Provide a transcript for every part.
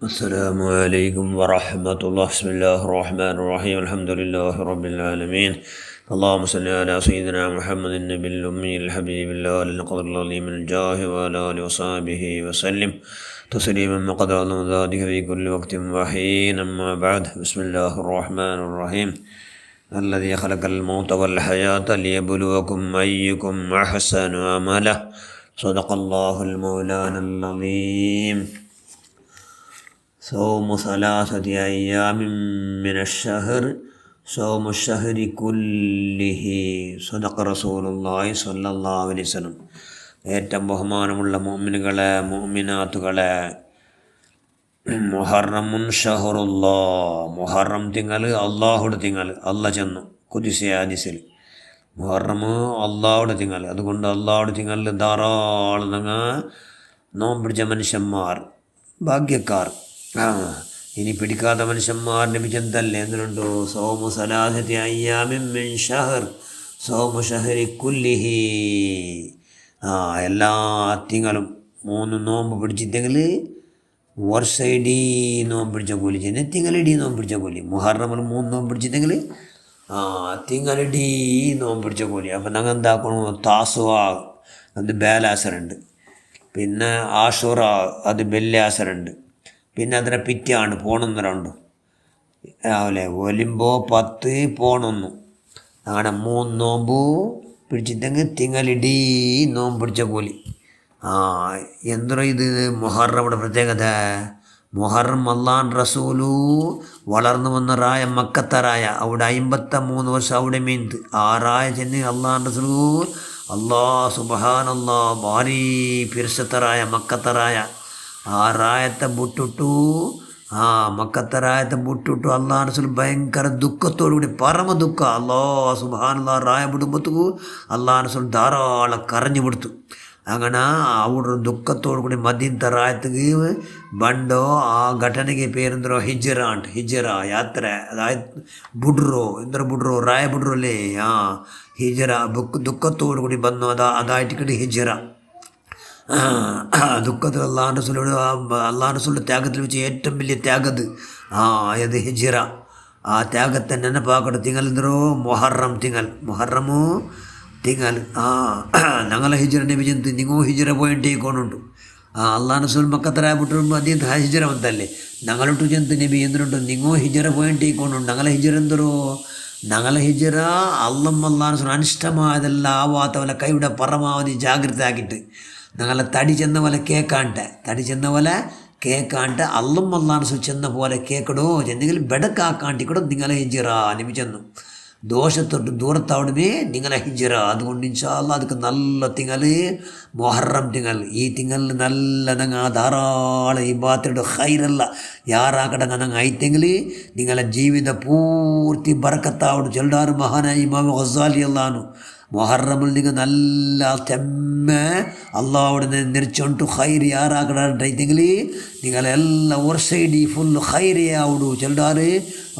السلام عليكم ورحمة الله. بسم الله الرحمن الرحيم. الحمد لله رب العالمين. اللهم صل على سيدنا محمد النبي الأمي الحبيب الله القدر العظيم الجاه وعلى آله وصحبه وسلم تسليما مقدر ذلك في كل وقت وحين. أما بعد، بسم الله الرحمن الرحيم. الذي خلق الموت والحياة ليبلوكم أيكم أحسن عملا. صدق الله المولانا العظيم. صوم 3 أيام من الشهر صوم الشهر كله. صدق رسول الله صلى الله عليه وسلم. ഏറ്റവും ബഹുമാനമുള്ള മുഅ്മിനുകളെ, മുഅ്മിനാത്തുകളെ, മുഹറമുൻ ഷഹറുല്ലാ, മുഹറം തിങ്കൾ അള്ളാഹുടെ തിങ്കൾ. അള്ളാഹ് ചെന്നു ഖുദ്സിയ ഹദീസിൽ മുഹറം അള്ളാഹുടെ തിങ്കൾ. അതുകൊണ്ട് അള്ളാഹുടെ തിങ്കളിൽ ധാരാളം നോമ്പ് പിടിച്ച മനുഷ്യന്മാർ ഭാഗ്യക്കാർ. ഇനി പിടിക്കാത്ത മനുഷ്യന്മാർ ലഭിച്ചെന്തല്ലേ എന്തുണ്ടോ? സൗമു സലാസത്തി അയ്യാമിൻ മിൻ ഷഹർ സൗമു ഷഹരി കുല്ലിഹി. എല്ലാ തിങ്കളും 3 നോമ്പ് പിടിച്ചിട്ടെങ്കിൽ വർഷയിടീ നോമ്പ് പിടിച്ച കൂലി ചെയ്യുന്ന തിങ്കളിടീ നോമ്പ് പിടിച്ച കൂലി. മുഹറമിൽ 3 നോമ്പ് പിടിച്ചിട്ടെങ്കിൽ തിങ്കളിടീ നോമ്പ് പിടിച്ച കൂലി. അപ്പം ഞങ്ങൾ എന്താക്കണം? താസുവ അത് ബേലാസറുണ്ട്, പിന്നെ ആഷുറ അത് ബെല്ലാസറുണ്ട്, പിന്നെ അതിനെ പിറ്റാണ് പോണെന്നൊരുണ്ട്. രാവിലെ ഒലിമ്പോ 10 പോണൊന്നു. അങ്ങനെ 3 നോമ്പ് പിടിച്ചിട്ടെങ്കിൽ തിങ്കളിടീ നോമ്പ് പിടിച്ച കൂലി. എന്തോ ഇത് മുഹറയുടെ പ്രത്യേകത. മുഹറം അള്ളാൻ റസൂലു വളർന്നു വന്ന റായ മക്കത്തറായ അവിടെ 53 വർഷം അവിടെ മീന്ത്. ആ റായ ചെന്ന് അള്ളാൻ റസൂൽ സുബ്ഹാനല്ലാ ഭാരീ പിർസത്തറായ മക്കത്തറായ ആ റായത്തെ ബുട്ടിട്ടു. മക്കത്തറായത്തെ ബുട്ടിട്ടു അള്ളാഹ് റസൂൽ ഭയങ്കര ദുഃഖത്തോടു കൂടി, പരമ ദുഃഖം. സുബ്ഹാനല്ലാ റായ വിടുമ്പത്തുക്കു അള്ളാഹ് റസൂൽ ധാരാളം കരഞ്ഞു കൊടുത്തു. അങ്ങനെ അവിടെ ദുഃഖത്തോടു കൂടി മദീനത്തെ റായത്തേക്ക് ബണ്ടോ. ആ ഘಟನೆಗೆ പേരെന്തോ ഹിജ്റ ഉണ്ട്. ഹിജ്റ യാത്ര, അതായത് ബുഡ്രോ ബുഡ്രോ റായ ബുഡ്രോ അല്ലേ. ഹിജ്റ ദുഃഖത്തോടു കൂടി വന്നു. അതായിട്ട് ഹിജ്റ. ദുഃഖത്തിൽ അള്ളാഹു റസൂലിൻ്റെ ത്യാഗത്തിൽ വെച്ച് ഏറ്റവും വലിയ ത്യാഗത് അത് ഹിജ്റ. ആ ത്യാഗത്തെ നെനപ്പാക്കട്ടെ. തിങ്കൾ എന്തോ മുഹറം മുഹറമോ തിങ്കൾ. ഞങ്ങളെ ഹിജ്റ നബി ചെന്ന് നിങ്ങൾ ഹിജ്റ പോയിട്ട് കൊണ്ടുണ്ട്. അള്ളാഹു റസൂൽ മക്കത്തറായ ಬಿಟ್ಟು അദ്ദേഹം ഹിജ്റ ಅಂತല്ലേ. ഞങ്ങളൊട്ടു ചെന്ന് നബി എന്തിനുണ്ട് നിങ്ങൾ ഹിജ്റ പോയിട്ട് കൊണ്ടുണ്ട്. ഞങ്ങളെ ഹിജ്റ എന്തോ ഞങ്ങളെ ഹിജ്റ അള്ളാഹു റസൂൽ അനിഷ്ടമായതെല്ലാം ആവാത്തവരെ കൈയുടെ പരമാവധി ജാഗ്രത ആക്കിയിട്ട് ഞങ്ങളെ തടി ചെന്ന പോലെ കേക്കാണ്ട് അള്ളാഹു റസൂൽ ചെന്ന പോലെ കേക്കടോ ചെന്നെങ്കിൽ ബെടക്കാക്കാണ്ടിക്കൂടെ നിങ്ങളെ ഹിജ്റ നബി ചെന്നു. ദോഷത്തൊട്ട് ദൂരത്താവിടുമേ നിങ്ങളെ ഹിജ്റ. അതുകൊണ്ട് ഇൻഷാ അല്ലാഹ് ಅದಕ್ಕೆ നല്ല തിങ്കൾ മുഹറം തിങ്കൾ. ഈ തിങ്കളിൽ നല്ല ഞങ്ങൾ ധാരാളം ഇബാദത്തുടെ ഖൈറല്ല യാറാക്കടങ്ങ ഞങ്ങൾ ആയിത്തെങ്കിൽ നിങ്ങളെ ജീവിത പൂർത്തി ബറക്കത്താവിടും. ചെല്ലാറ് മഹാനായ ഇമാം ഗസാലി അല്ലാഹു മുഹറമിൽ നിങ്ങൾ നല്ല തെമ്മ അള്ളാഹുടെ നിരിച്ചുകൊണ്ട് ഖൈറി യാറാക്കടായിട്ടെങ്കിൽ നിങ്ങളെല്ലാം വർഷയിടി ഫുൾ ഖൈറി ആവിടു ചെല്ലാറ്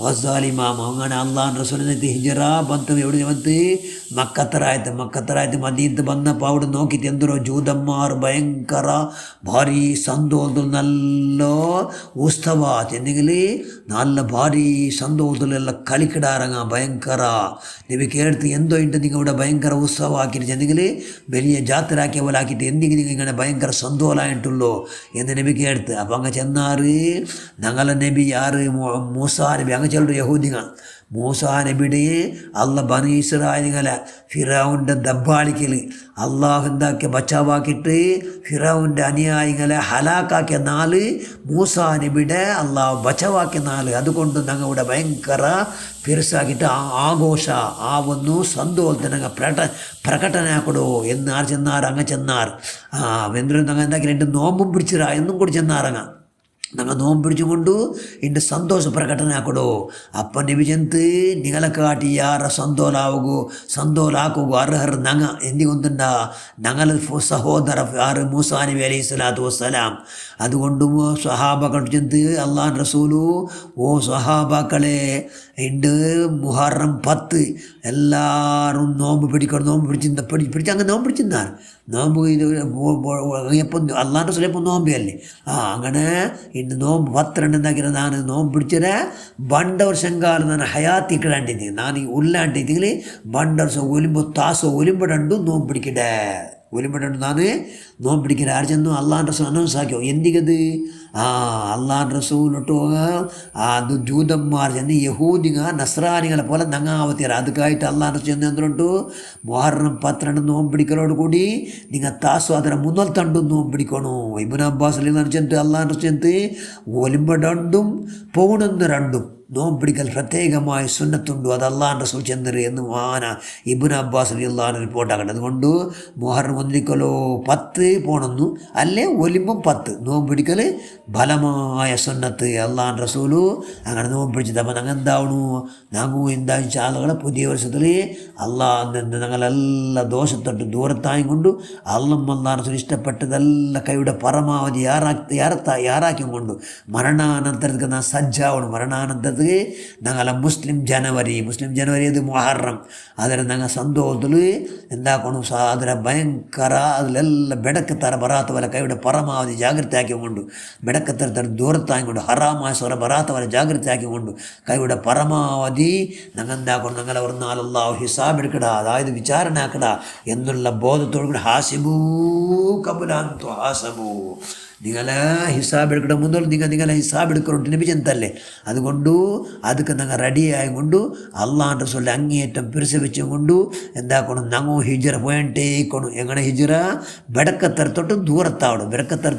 ഗസാലി മാമ. അങ്ങനെ അള്ളാഹു റസൂലിനെ ഹിജ്റ ಬಂತು. എവിടെ ಬಂತು? മക്കത്തറായത്ത് മദീനത്ത് വന്നപ്പോൾ അവിടെ നോക്കിയിട്ട് എന്തോ ജൂതന്മാർ ഭയങ്കര ഭാരി സന്തോഷത്തിൽ നല്ല ഉത്സവ ചെന്നെങ്കിൽ നല്ല ഭാരി സന്തോഷത്തിലെല്ലാം കളിക്കിടാറങ്ങ ഭയങ്കര. നബി കേടുത്ത് എന്തോ ഉണ്ട് നിങ്ങൾ ഇവിടെ ഭയങ്കര ഉത്സവം ആക്കിയിട്ട് ചെന്നെങ്കിൽ വലിയ ജാത്ര ആക്കിയ പോലെ ആക്കിയിട്ട് എന്തെങ്കിലും നിങ്ങൾ ഇങ്ങനെ ഭയങ്കര സന്തോഷമായിട്ടുള്ളൂ എന്ന് നബി കേടുത്ത്. അപ്പം അങ്ങ് ചെന്നാറ് ഞങ്ങളെ നബി ആറ് മൂസാ നബി അങ്ങ് ചെല്ലു യഹൂദികൾ. മൂസാ നബിയുടെ ബനീ ഇസ്രായേലികളെ ഫിറൗൻ്റെ ദബ്ബാളിക്കൽ അള്ളാഹു എന്താക്കിയ ബച്ചാവാക്കിയിട്ട് ഫിറൗൻ്റെ അനുയായികളെ ഹലാക്കാക്കിയ നാള് മൂസാ നബിയുടെ അള്ളാഹു ബച്ചവാക്കിയ നാള്. അതുകൊണ്ട് ഞങ്ങളുടെ ഭയങ്കര ഫിർസാക്കിയിട്ട് ആഘോഷ ആവുന്നു സന്തോഷത്തിന് പ്രകടന ആക്കടോ എന്ന് ആർ ചെന്നാർ അങ്ങ് ചെന്നാർ. വെന്തൊരു ഞങ്ങൾ എന്താക്കി 2 നോമ്പും പിടിച്ചിരാ എന്നും കൂടി ചെന്നാറങ്ങ. ഞങ്ങൾ നോമ്പ് പിടിച്ചുകൊണ്ട് ഇതിൻ്റെ സന്തോഷ പ്രകടന ആക്കടോ. അപ്പം നബി ചെന്ന് നിങ്ങളെ കാട്ടി യാറെ സന്തോലാക്കൂ അർഹർ ഞങ്ങ എന്തുകൊണ്ടുണ്ട ഞങ്ങൾ സഹോദര ആറ് മൂസാ നബി അലൈഹി സ്വലാത്തു വസ്സലാം. അതുകൊണ്ട് സ്വഹാബാക്കൾ ചെന്ന് അള്ളാഹു റസൂലു സ്വഹാബാക്കളെ ഉണ്ട് മുഹറം 10 എല്ലാവരും നോമ്പ് പിടിക്കണം. നോമ്പ് പിടിച്ച് അങ്ങ് നോമ്പ് പിടിച്ചിരുന്നാർ. നോമ്പ് ഇത് എപ്പം അള്ളാൻ്റെ സ്വലപ്പം നോമ്പല്ലേ അങ്ങനെ ഇന്ന് നോമ്പ് 12 എന്താക്കിയ ನಾನು ನೋಂಬು ಬಿಡ್ಚಿರೆ ಬಂಡವ್ರ ಶಂಗಾಲ ನಾನು ಹಯಾತಿ ಇಕ್ಕಡಾಂಟಿದ್ದೀನಿ ನಾನು ಉಲ್ಲಾಂಟಿದ್ದೀನಿ ಬಂಡವ್ರ ಒಲಿಂಬ ತಾಸು ಒಲಿಂಬಡಂಡು ನೋಂಬು പിടിക്കട്ടെ ഒലിമ്പട്ടുണ്ട് ഞാൻ നോമ്പ് പിടിക്കില്ല ആർച്ചെന്നു അള്ളാൻ റസൂൽ അനൗൺസ് ആക്കിയോ എന്തിക്കത് അള്ളാൻ റസൂലിട്ട് അത് ജൂതന്മാർ ചെന്ന് യഹൂദിക നസ്രാനികളെ പോലെ നങ്ങാവത്തിയറ അതുക്കായിട്ട് അള്ളാൻ റസൂൽ ചെന്ന് എന്തുണ്ടു മുഹറം 12 നോമ്പ് പിടിക്കലോട് കൂടി നിങ്ങൾ താസു അതിനെ മുന്നൽ തണ്ടും നോമ്പ് പിടിക്കണു ഇബ്നു അബ്ബാസ് ചെന്നിട്ട് അള്ളാൻ റസൂൽ ചെന്ന് ഒലിമ്പടണ്ടും പോകണമെന്ന് രണ്ടും നോമ്പ് പിടിക്കൽ പ്രത്യേകമായ സുന്നത്തുണ്ട് അത് അള്ളാൻ റസൂൽ ചെന്നറ് എന്ന് ഇബ്നു അബ്ബാസ് റളിയല്ലാഹു അൻഹു റിപ്പോർട്ടാക്കട്ടെ അതുകൊണ്ട് മുഹറം 10 പോണെന്നു അല്ലേ ഒലിമ്പും 10 നോമ്പ് പിടിക്കൽ ഫലമായ സുന്നത്ത് അള്ളാൻ റസൂലു അങ്ങനെ നോമ്പ് പിടിച്ചത് അപ്പം ഞങ്ങൾ എന്താവണു ഞങ്ങൾ എന്താ വെച്ചാൽ ആളുകളെ പുതിയ വർഷത്തിൽ ഞങ്ങളെല്ലാം ദോഷത്തൊട്ട് ദൂരത്തായും കൊണ്ട് അള്ളാൻ റസൂൽ ഇഷ്ടപ്പെട്ടതെല്ലാം കൈയുടെ പരമാവധി യാറാക്കിയും കൊണ്ട് മരണാനന്തരത്തിൽ നാം സജ്ജാവണം മരണാനന്തര ഞങ്ങളെ മുസ്ലിം ജനുവരി അത് മുഹറം ಅದರ ನಂಗೆ ಸಂತೋಷದಲ್ಲಿ ಎಂದಾಕೊಂಡು ಅದರ ಭಯಂಕರ ಅದಲೆಲ್ಲ ಬೆಡಕ್ಕೆ ಥರ ಬರಾತವಲ್ಲ ಕೈವಿಡ ಪರಮಾವಧಿ ಜಾಗೃತಿ ಹಾಕಿಕೊಂಡು ಬೆಡಕ್ಕೆ ಥರ ದೂರ ತಾಗಿಕೊಂಡು ಹರಾಮಾಸವರ ಬರಾತವರ ಜಾಗೃತಿ ಹಾಕಿಕೊಂಡು ಕೈವಿಡ പരമാവധി ഞങ്ങെന്താക്കണം ഞങ്ങളെ ഒരു നാളല്ല ഹിസാബ് എടുക്കടാ അതായത് വിചാരണ ആക്കടാ എന്നുള്ള ബോധത്തോടു കൂടി ഹാസിബൂ കബുലാന്തു ഹാസബൂ നിങ്ങളെ ഹിസാബ് എടുക്കണ മുതൽ നിങ്ങളെ ഹിസാബ് എടുക്കണോട്ട് ലഭിച്ചെന്തല്ലേ അതുകൊണ്ടു അതൊക്കെ ഞങ്ങൾ റെഡിയായിക്കൊണ്ട് അള്ളാൻ്റെ റസൂൽ അങ്ങേയറ്റം പിരിച്ചു കൊണ്ടു എന്താക്കണം ഞങ്ങൾ ഹിജറ പോയിട്ടേക്കണം എങ്ങനെ ഹിജറ ಬೆಡಕತ್ತರ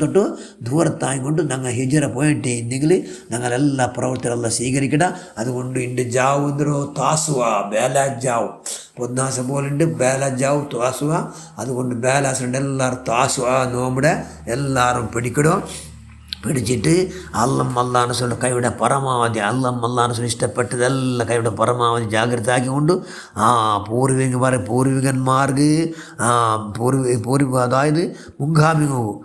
തൊട്ട് ദൂരത്തായിക്കൊണ്ട് ഞങ്ങൾ ഹിജറ പോയിട്ടേ ഇന്നെങ്കിൽ ഞങ്ങളെല്ലാ പ്രവർത്തനമെല്ലാം സ്വീകരിക്കട അതുകൊണ്ട് ഇണ്ട് ജാവുന്നോ താസുവ ബേലാജാവും പൊന്നാസ പോലുണ്ട് ബേലാജാവും താസുവ അതുകൊണ്ട് ബേലാസുണ്ട് എല്ലാവരും താസുവ നോമ്പുടെ എല്ലാവരും പിടിച്ചിട്ട് അള്ളാഹു റസൂൽ കൈയുടെ പരമാവധി അള്ളാഹു റസൂൽ ഇഷ്ടപ്പെട്ടതെല്ലാം കൈയുടെ പരമാവധി ജാഗ്രത ആക്കിക്കൊണ്ട് പൂർവികന്മാർക്ക് അതായത് മുൻഗാമികവും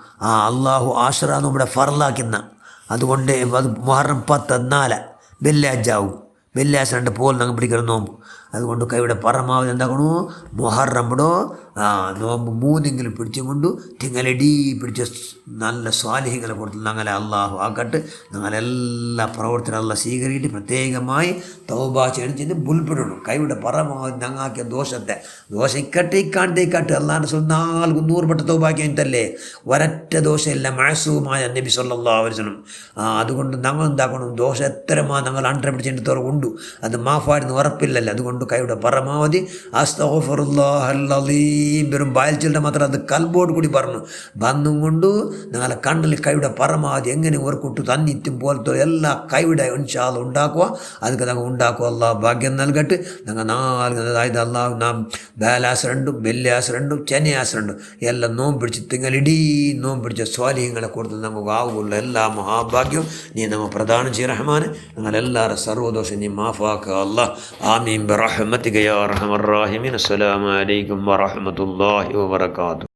അള്ളാഹു ആശ്ര നമ്മുടെ ഫറലാക്കുന്ന അതുകൊണ്ട് അത് മുഹറം 14 വെള്ളിയാഴ്ച 2 പോൽ ഞങ്ങൾ പിടിക്കണം നോമ്പ് അതുകൊണ്ട് കൈയുടെ പരമാവധി എന്താക്കണു മുഹറംബടോ നോമ്പ് 3 പിടിച്ചും കൊണ്ട് തിങ്ങലടി പിടിച്ച നല്ല സ്വാലിഹികളെ കൊടുത്ത് ഞങ്ങളെ അള്ളാഹു ആക്കട്ടെ ഞങ്ങളെല്ലാ പ്രവർത്തനം അല്ല സ്വീകരിച്ചിട്ട് പ്രത്യേകമായി തൗബ ചെയ്ത് ബുൽപ്പിടണം കൈയുടെ പരമാവധി ഞങ്ങാക്കിയ ദോഷം ഇക്കട്ടെ അള്ളാഹു റസൂൽ 400 വട്ടം തൗബാക്കി കഴിഞ്ഞിട്ടല്ലേ ഒരൊറ്റ ദോഷമില്ല മാസൂമായ നബി സല്ലല്ലാഹു അലൈഹി വസല്ലം അതുകൊണ്ട് ഞങ്ങൾ എന്താക്കണം ദോഷം എത്രമാ ഞങ്ങൾ 100 പിടിച്ചിട്ട് ഉണ്ട് അത് മാഫായിരുന്നു ഉറപ്പില്ലല്ലോ അതുകൊണ്ട് കൈയുടെ പരമാവധി അസ്തഗ്ഫിറുല്ലാഹൽ അലീം വെറും ബായൽച്ചിയുടെ മാത്രം അത് കൽബോട് കൂടി ബന്ധം കൊണ്ട് ഞങ്ങളെ കണ്ണിൽ കൈയുടെ പരമാവധി എങ്ങനെ ഓർക്കൊട്ടു തന്നിറ്റും പോലത്തെ എല്ലാ കൈയുടെ ഇൻഷാ അല്ലാഹ് ഉണ്ടാക്കുക അതൊക്കെ ഞങ്ങൾ ഉണ്ടാക്കുക അല്ലാഹ് ഭാഗ്യം നൽകട്ടെ ഞങ്ങൾ 4 അതായത് അല്ലാഹു നാം ബേലാസ് 2 വെള്ളിയാസ് 2 ശനിയാസ് 2 എല്ലാം നോമ്പ് പിടിച്ച് തിങ്ങളിടീ നോമ്പ് പിടിച്ച സ്വാലിഹ്യങ്ങളെ കൊടുത്ത് നമുക്ക് ആവുകയുള്ള എല്ലാ മഹാഭാഗ്യവും നീ നമ്മൾ പ്രദാനം ചെയ്യ റഹ്മാൻ ഞങ്ങളെല്ലാവരും സർവ്വദോഷം നീ മാഫാക്കുക അല്ലാഹ് ആമീൻ برحمتك يا أرحم الراحمين السلام عليكم ورحمة الله وبركاته